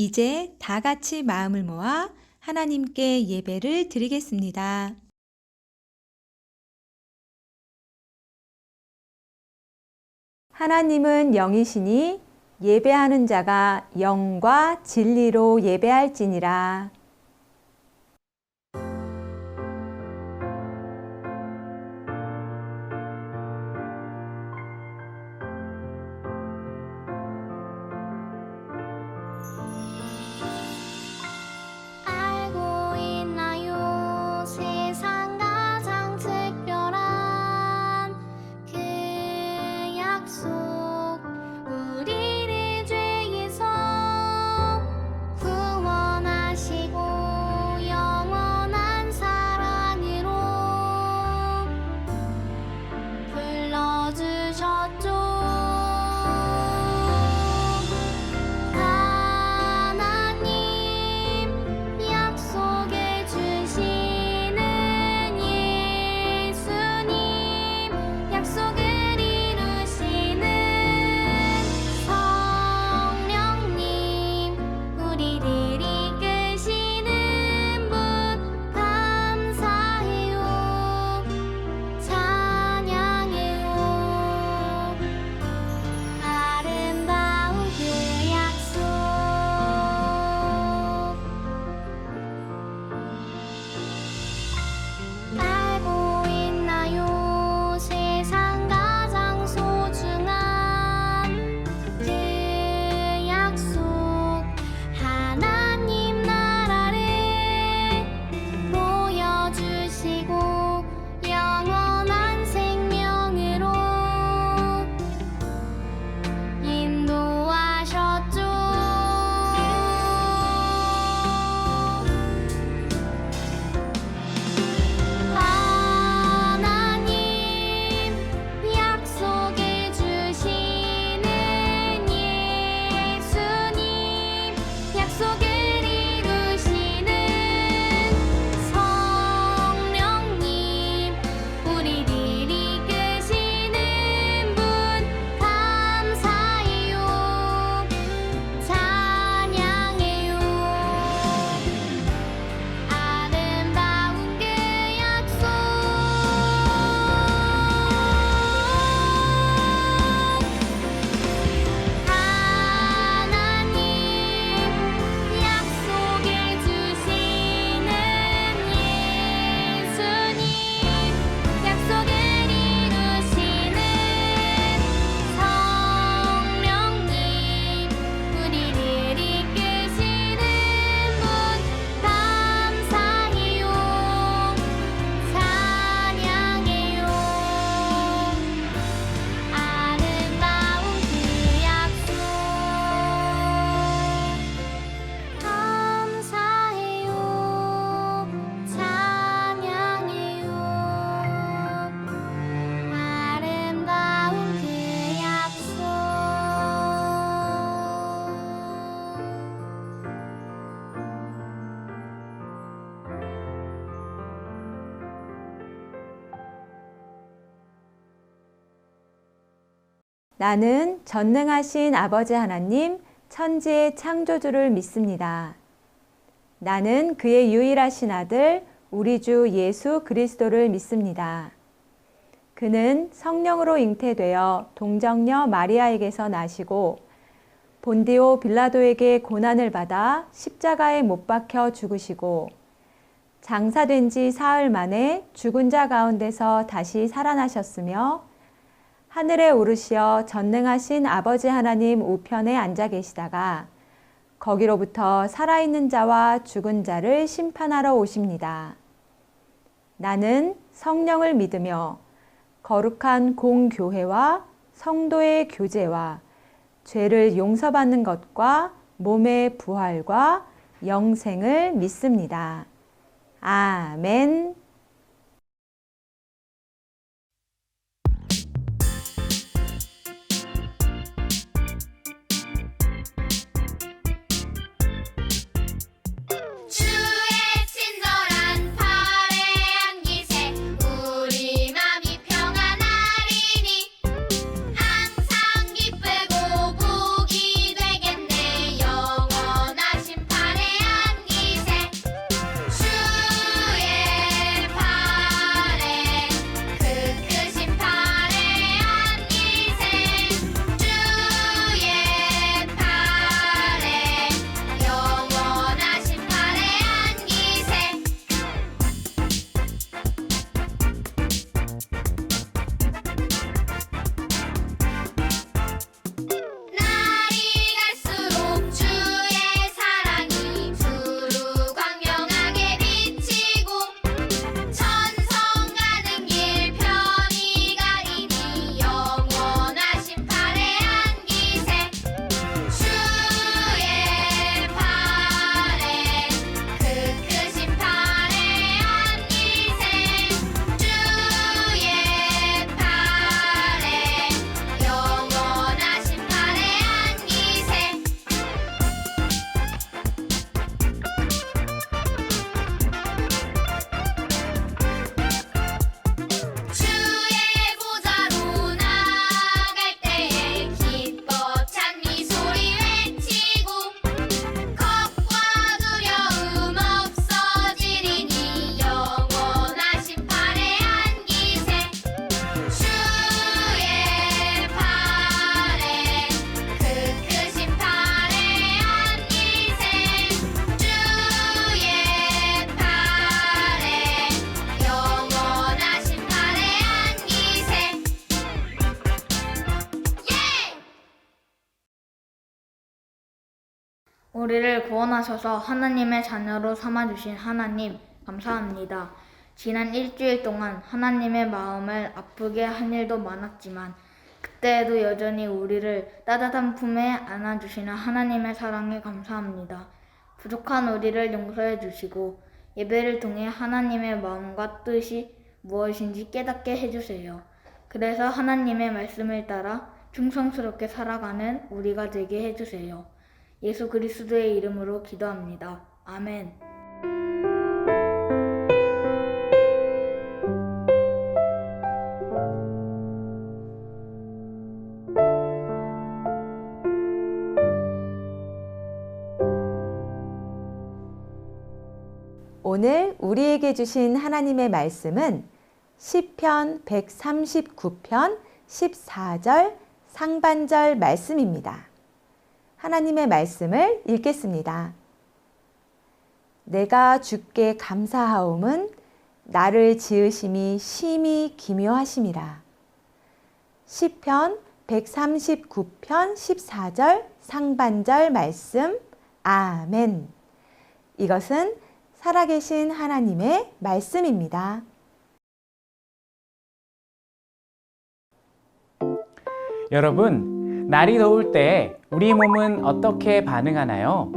이제 다 같이 마음을 모아 하나님께 예배를 드리겠습니다. 하나님은 영이시니 예배하는 자가 영과 진리로 예배할지니라. 알고 있나요? 세상 가장 특별한 그 약속, 우리를 죄에서 구원하시고 영원한 사랑으로 불러주셨죠. 약속해 주시는 예수님, 약속을 이루시는 성령님, 우리를 이끄시는 분 감사해요, 찬양해요. 아름다운 그 약속, 알고 있나요? 세상 가장 소중한 그 약속, 하나님 나라를 보여주시고 영원한 생명으로 인도하셨죠. 하나님 약속해 주시는 예수님, 약속을 이루시는 성령님, 우리를 이끄시는 분 감사해요, 찬양해요. 아름다운 그 약속, 하나님 약속해 주시는 예수님, 약속을 이루시는 성령님, 우리를 이끄시는 분 감사해요, 찬양해요. 아름다운 그 약속, 감사해요, 찬양해요. 아름다운 그 약속. 나는 전능하신 아버지 하나님, 천지의 창조주를 믿습니다. 나는 그의 유일하신 아들, 우리 주 예수 그리스도를 믿습니다. 그는 성령으로 잉태되어 동정녀 마리아에게서 나시고 본디오 빌라도에게 고난을 받아 십자가에 못 박혀 죽으시고 장사된 지 사흘 만에 죽은 자 가운데서 다시 살아나셨으며 하늘에 오르시어 전능하신 아버지 하나님 우편에 앉아 계시다가 거기로부터 살아있는 자와 죽은 자를 심판하러 오십니다. 나는 성령을 믿으며 거룩한 공교회와 성도의 교제와 죄를 용서받는 것과 몸의 부활과 영생을 믿습니다. 아멘. 주의 친절한 팔에 안기세 우리 맘이 평안하리니 항상 기쁘고 복이 되겠네 영원한 우리를 구원하셔서 하나님의 자녀로 삼아주신 하나님, 감사합니다. 지난 일주일 동안 하나님의 마음을 아프게 한 일도 많았지만 그때에도 여전히 우리를 따뜻한 품에 안아주시는 하나님의 사랑에 감사합니다. 부족한 우리를 용서해 주시고 예배를 통해 하나님의 마음과 뜻이 무엇인지 깨닫게 해주세요. 그래서 하나님의 말씀을 따라 충성스럽게 살아가는 우리가 되게 해주세요. 예수 그리스도의 이름으로 기도합니다. 아멘. 오늘 우리에게 주신 하나님의 말씀은 시편 139편 14절 상반절 말씀입니다. 하나님의 말씀을 읽겠습니다. 내가 주께 감사하옴은 나를 지으심이 심히 기묘하심이라. 시편 139편 14절 상반절 말씀. 아멘. 이것은 살아계신 하나님의 말씀입니다. 여러분, 날이 더울 때 우리 몸은 어떻게 반응하나요?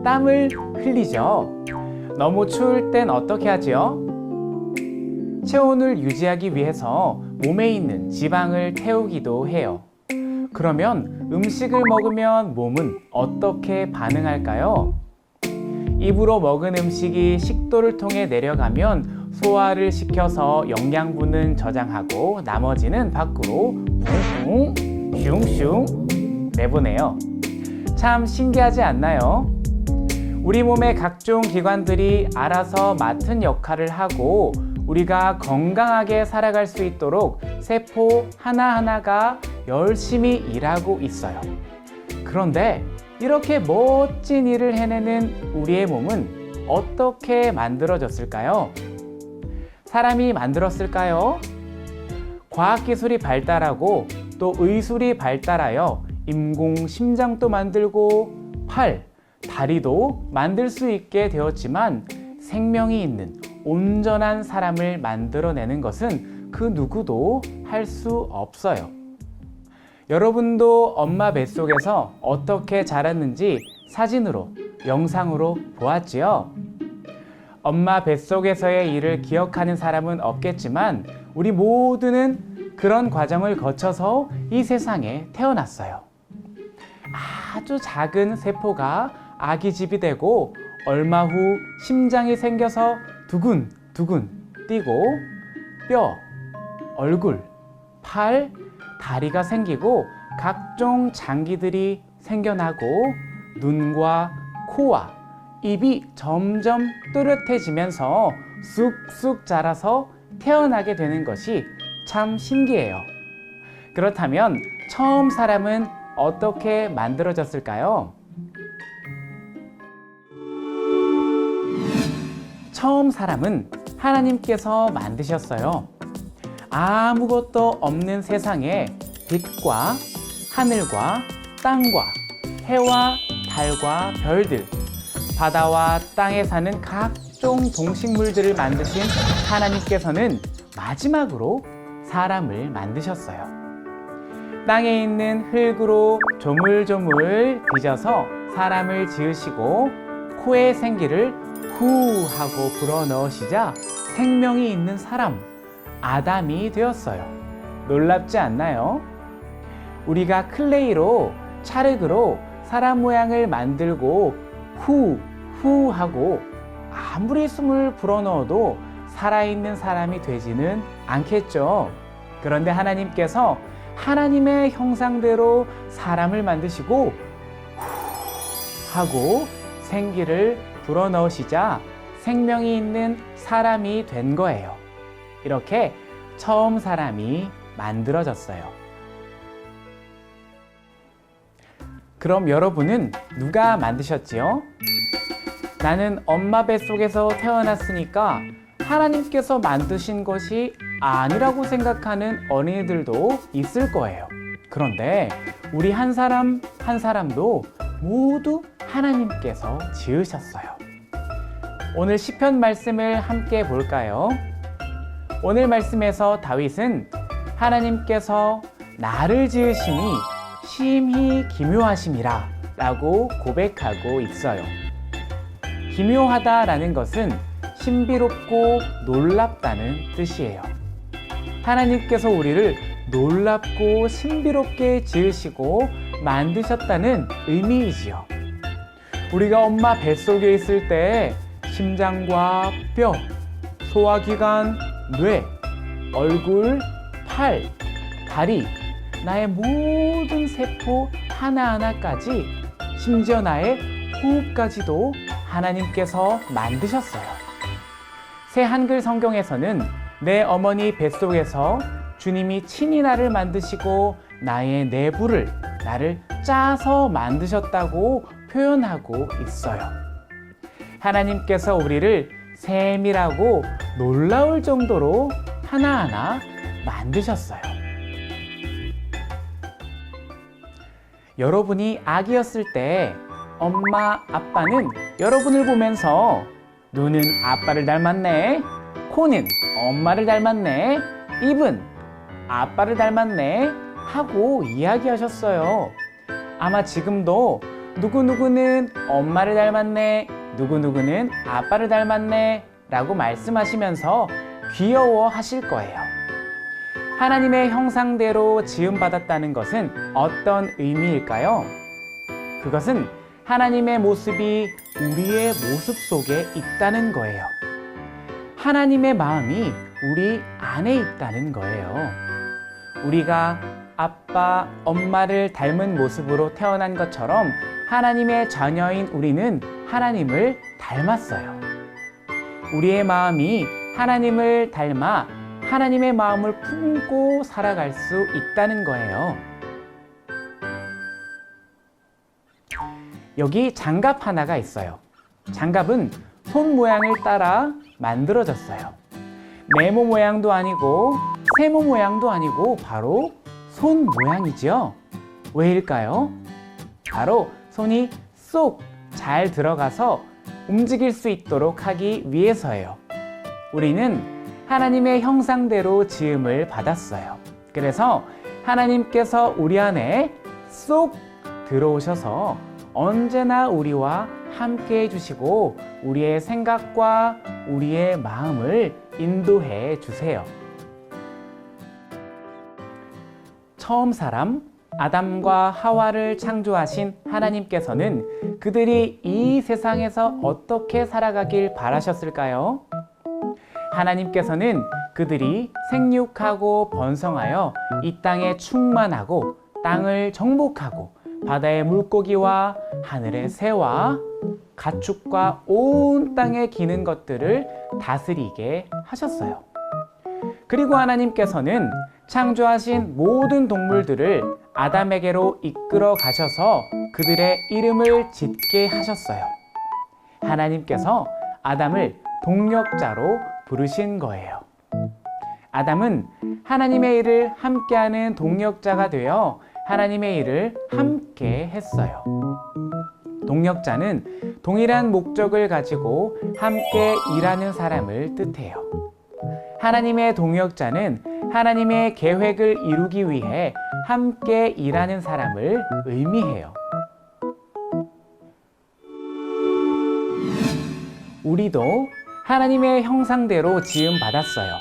땀을 흘리죠. 너무 추울 땐 어떻게 하죠? 체온을 유지하기 위해서 몸에 있는 지방을 태우기도 해요. 그러면 음식을 먹으면 몸은 어떻게 반응할까요? 입으로 먹은 음식이 식도를 통해 내려가면 소화를 시켜서 영양분은 저장하고 나머지는 밖으로 붕붕 슝슝 내보내요. 참 신기하지 않나요? 우리 몸의 각종 기관들이 알아서 맡은 역할을 하고 우리가 건강하게 살아갈 수 있도록 세포 하나하나가 열심히 일하고 있어요. 그런데 이렇게 멋진 일을 해내는 우리의 몸은 어떻게 만들어졌을까요? 사람이 만들었을까요? 과학기술이 발달하고 또 의술이 발달하여 인공 심장도 만들고 팔, 다리도 만들 수 있게 되었지만 생명이 있는 온전한 사람을 만들어내는 것은 그 누구도 할 수 없어요. 여러분도 엄마 뱃속에서 어떻게 자랐는지 사진으로, 영상으로 보았지요? 엄마 뱃속에서의 일을 기억하는 사람은 없겠지만 우리 모두는 그런 과정을 거쳐서 이 세상에 태어났어요. 아주 작은 세포가 아기집이 되고 얼마 후 심장이 생겨서 두근두근 뛰고 뼈, 얼굴, 팔, 다리가 생기고 각종 장기들이 생겨나고 눈과 코와 입이 점점 또렷해지면서 쑥쑥 자라서 태어나게 되는 것이 참 신기해요. 그렇다면 처음 사람은 어떻게 만들어졌을까요? 처음 사람은 하나님께서 만드셨어요. 아무것도 없는 세상에 빛과 하늘과 땅과 해와 달과 별들, 바다와 땅에 사는 각종 동식물들을 만드신 하나님께서는 마지막으로 사람을 만드셨어요. 땅에 있는 흙으로 조물조물 빚어서 사람을 지으시고 코에 생기를 후 하고 불어넣으시자 생명이 있는 사람, 아담이 되었어요. 놀랍지 않나요? 우리가 클레이로, 찰흙으로 사람 모양을 만들고 후 하고 아무리 숨을 불어넣어도 살아있는 사람이 되지는 않겠죠. 그런데 하나님께서 하나님의 형상대로 사람을 만드시고 후 하고 생기를 불어넣으시자 생명이 있는 사람이 된 거예요. 이렇게 처음 사람이 만들어졌어요. 그럼 여러분은 누가 만드셨지요? 나는 엄마 뱃속에서 태어났으니까 하나님께서 만드신 것이 아니라고 생각하는 어린이들도 있을 거예요. 그런데 우리 한 사람 한 사람도 모두 하나님께서 지으셨어요. 오늘 시편 말씀을 함께 볼까요? 오늘 말씀에서 다윗은 하나님께서 나를 지으심이 심히 기묘하심이라 라고 고백하고 있어요. 기묘하다라는 것은 신비롭고 놀랍다는 뜻이에요. 하나님께서 우리를 놀랍고 신비롭게 지으시고 만드셨다는 의미이지요. 우리가 엄마 뱃속에 있을 때 심장과 뼈, 소화기관, 뇌, 얼굴, 팔, 다리, 나의 모든 세포 하나하나까지, 심지어 나의 호흡까지도 하나님께서 만드셨어요. 새 한글 성경에서는 내 어머니 뱃속에서 주님이 친히 나를 만드시고 나의 내부를, 나를 짜서 만드셨다고 표현하고 있어요. 하나님께서 우리를 세밀하고 놀라울 정도로 하나하나 만드셨어요. 여러분이 아기였을 때 엄마, 아빠는 여러분을 보면서 눈은 아빠를 닮았네, 코는 엄마를 닮았네, 입은 아빠를 닮았네 하고 이야기하셨어요. 아마 지금도 누구누구는 엄마를 닮았네, 누구누구는 아빠를 닮았네 라고 말씀하시면서 귀여워하실 거예요. 하나님의 형상대로 지음받았다는 것은 어떤 의미일까요? 그것은 하나님의 모습이 우리의 모습 속에 있다는 거예요. 하나님의 마음이 우리 안에 있다는 거예요. 우리가 아빠, 엄마를 닮은 모습으로 태어난 것처럼 하나님의 자녀인 우리는 하나님을 닮았어요. 우리의 마음이 하나님을 닮아 하나님의 마음을 품고 살아갈 수 있다는 거예요. 여기 장갑 하나가 있어요. 장갑은 손 모양을 따라 만들어졌어요. 네모 모양도 아니고 세모 모양도 아니고 바로 손 모양이지요. 왜일까요? 바로 손이 쏙 잘 들어가서 움직일 수 있도록 하기 위해서예요. 우리는 하나님의 형상대로 지음을 받았어요. 그래서 하나님께서 우리 안에 쏙 들어오셔서 언제나 우리와 함께 해주시고 우리의 생각과 우리의 마음을 인도해 주세요. 처음 사람 아담과 하와를 창조하신 하나님께서는 그들이 이 세상에서 어떻게 살아가길 바라셨을까요? 하나님께서는 그들이 생육하고 번성하여 이 땅에 충만하고 땅을 정복하고 바다의 물고기와 하늘의 새와 가축과 온 땅에 기는 것들을 다스리게 하셨어요. 그리고 하나님께서는 창조하신 모든 동물들을 아담에게로 이끌어 가셔서 그들의 이름을 짓게 하셨어요. 하나님께서 아담을 동력자로 부르신 거예요. 아담은 하나님의 일을 함께하는 동력자가 되어 하나님의 일을 함께 했어요. 동력자는 동일한 목적을 가지고 함께 일하는 사람을 뜻해요. 하나님의 동역자는 하나님의 계획을 이루기 위해 함께 일하는 사람을 의미해요. 우리도 하나님의 형상대로 지음받았어요.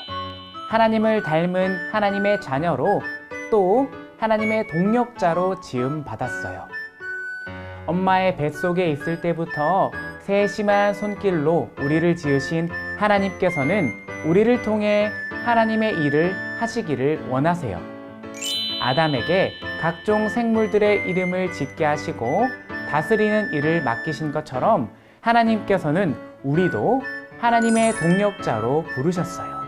하나님을 닮은 하나님의 자녀로 또 하나님의 동역자로 지음받았어요. 엄마의 뱃속에 있을 때부터 세심한 손길로 우리를 지으신 하나님께서는 우리를 통해 하나님의 일을 하시기를 원하세요. 아담에게 각종 생물들의 이름을 짓게 하시고 다스리는 일을 맡기신 것처럼 하나님께서는 우리도 하나님의 동역자로 부르셨어요.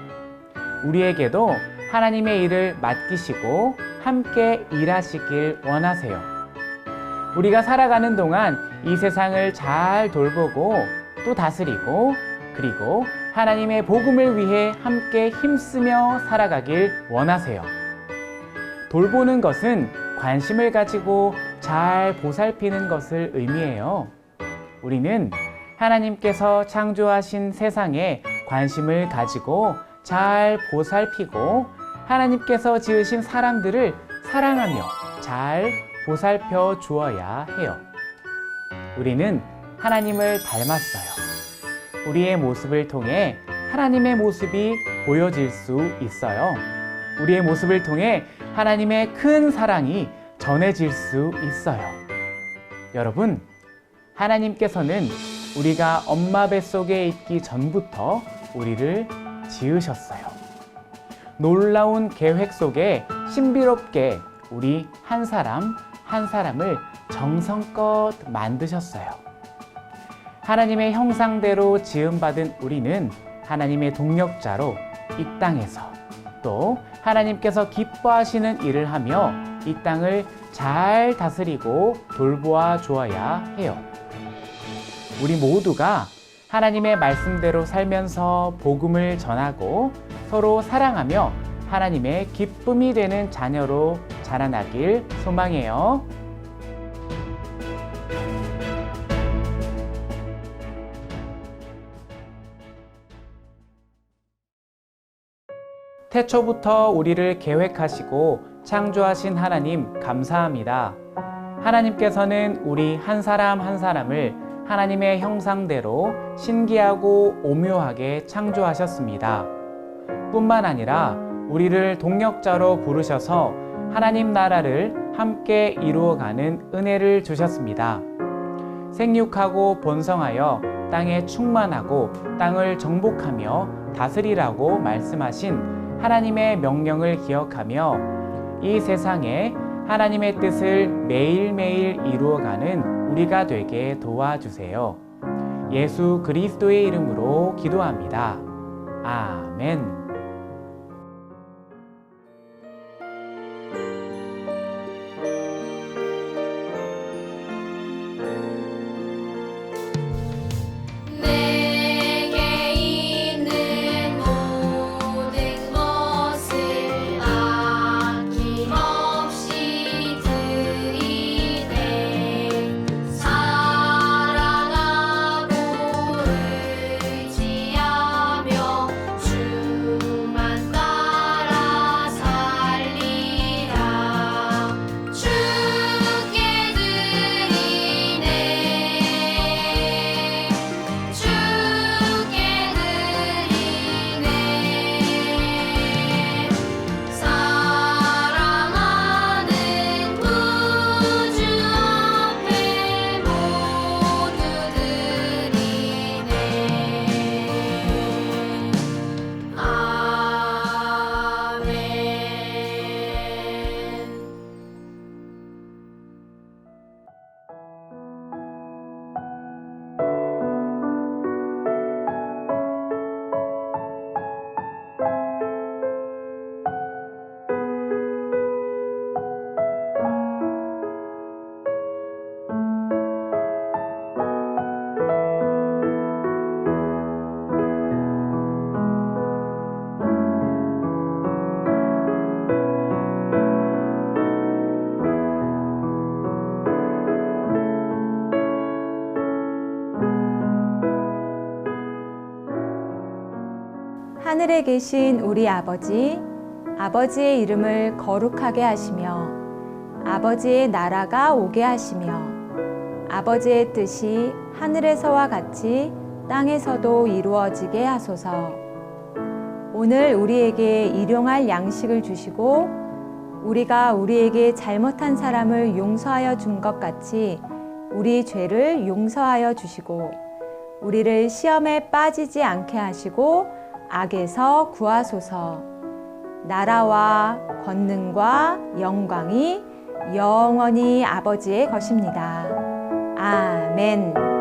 우리에게도 하나님의 일을 맡기시고 함께 일하시길 원하세요. 우리가 살아가는 동안 이 세상을 잘 돌보고 또 다스리고 그리고 하나님의 복음을 위해 함께 힘쓰며 살아가길 원하세요. 돌보는 것은 관심을 가지고 잘 보살피는 것을 의미해요. 우리는 하나님께서 창조하신 세상에 관심을 가지고 잘 보살피고 하나님께서 지으신 사람들을 사랑하며 잘 보살펴 주어야 해요. 우리는 하나님을 닮았어요. 우리의 모습을 통해 하나님의 모습이 보여질 수 있어요. 우리의 모습을 통해 하나님의 큰 사랑이 전해질 수 있어요. 여러분, 하나님께서는 우리가 엄마 뱃속에 있기 전부터 우리를 지으셨어요. 놀라운 계획 속에 신비롭게 우리 한 사람 한 사람을 정성껏 만드셨어요. 하나님의 형상대로 지음받은 우리는 하나님의 동력자로 이 땅에서 또 하나님께서 기뻐하시는 일을 하며 이 땅을 잘 다스리고 돌보아 주어야 해요. 우리 모두가 하나님의 말씀대로 살면서 복음을 전하고 서로 사랑하며 하나님의 기쁨이 되는 자녀로 자라나길 소망해요. 태초부터 우리를 계획하시고 창조하신 하나님 감사합니다. 하나님께서는 우리 한 사람 한 사람을 하나님의 형상대로 신기하고 오묘하게 창조하셨습니다. 뿐만 아니라 우리를 동력자로 부르셔서 하나님 나라를 함께 이루어가는 은혜를 주셨습니다. 생육하고 번성하여 땅에 충만하고 땅을 정복하며 다스리라고 말씀하신 하나님의 명령을 기억하며 이 세상에 하나님의 뜻을 매일매일 이루어가는 우리가 되게 도와주세요. 예수 그리스도의 이름으로 기도합니다. 아멘. 내게 있는 모든 것을 아낌없이 드리네. 사랑하고 의지하며 주만 따라 살리라. 주께 드리네. 주께 드리네. 사랑하는 구주 앞에 모두 드리네. 아멘. 하늘에 계신 우리 아버지, 아버지의 이름을 거룩하게 하시며 아버지의 나라가 오게 하시며 아버지의 뜻이 하늘에서와 같이 땅에서도 이루어지게 하소서. 오늘 우리에게 일용할 양식을 주시고 우리가 우리에게 잘못한 사람을 용서하여 준 것 같이 우리 죄를 용서하여 주시고 우리를 시험에 빠지지 않게 하시고 악에서 구하소서. 나라와 권능과 영광이 영원히 아버지의 것입니다. 아멘.